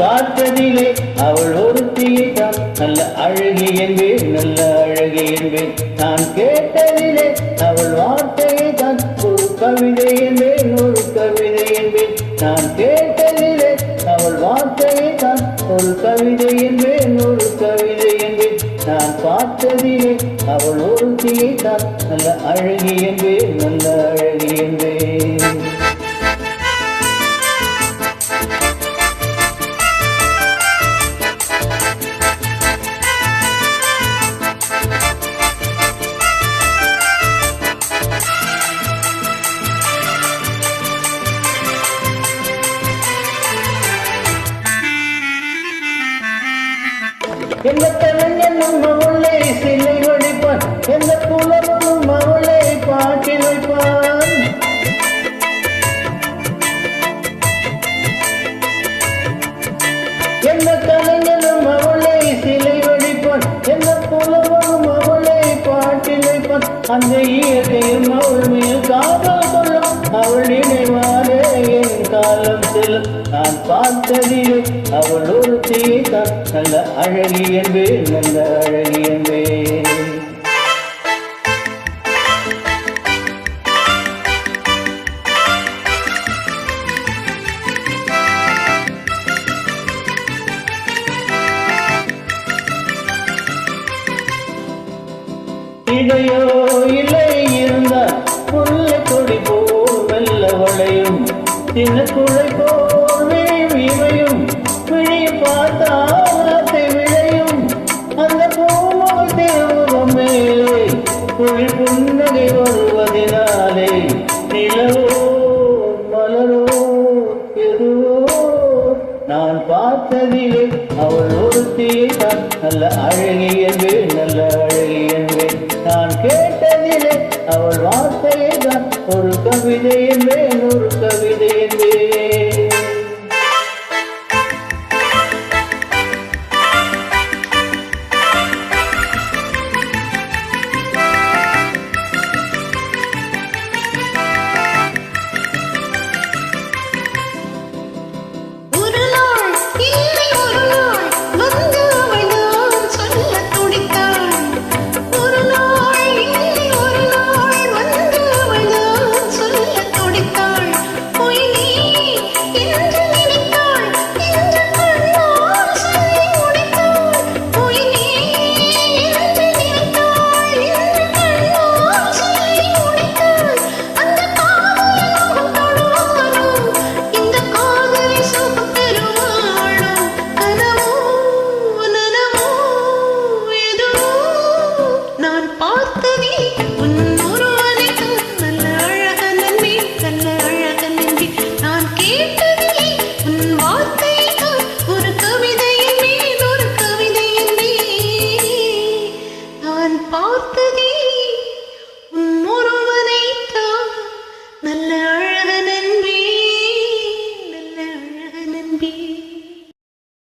பார்த்ததிலே அவள் ஒருத்தியை தான் நல்ல அழகி என்பேன், நல்ல அழகி என்பேன். நான் கேட்டதிலே அவள் வார்த்தையை தான் ஒரு கவிதை என்பேன், ஒரு கவிதை என்பேன். நான் கேட்டதிலே அவள் வார்த்தையை தான் ஒரு கவிதை என்பேன், ஒரு கவிதை என்பேன். நான் பார்த்ததிலே அவள் ஒருத்தியை தான் நல்ல அழகி என்பேன், நல்ல அழகி என்பேன். எந்த கலைஞனும் அவளை சிலை வடிப்பான், எந்த புலவனும் அவளை பாட்டி வைப்பான். எந்த கலைஞனும் அவளை சிலை வடிப்பான், எந்த புலவனும் அவளை பாட்டி வைப்பான். அந்த இயற்கையும் அவள் மேல் காதல் கொள்ளும், அவள் நினைவாரே என் காலம் செல்லும். நான் பார்த்ததிலே அவள் ஒருத்தியை தான் நல்ல அழகி என்பேன், நல்ல அழகி என்பேன். இடையோ இல்லை இருந்தால் முல்லை கொடி போல் மெல்ல வளையும், சின்ன குழை போல் விழியும் இவையும், விழியும் பார்த்தாத்தை விளையும். அந்த பூமுகல் திருமுகம் மேலே குளிர் புன்னகை வருவதினாலே நிலவோ மலரோ எதுவோ நான் பார்த்ததிலே அவள் ஒருத்தியை தான் நல்ல அழகி என்பேன், நல்ல அழகி என்பேன். நான் கேட்டதிலே அவள் வார்த்தையை தான் ஒரு கவிதை என்பேன், ஒரு கவிதை என்பேன்.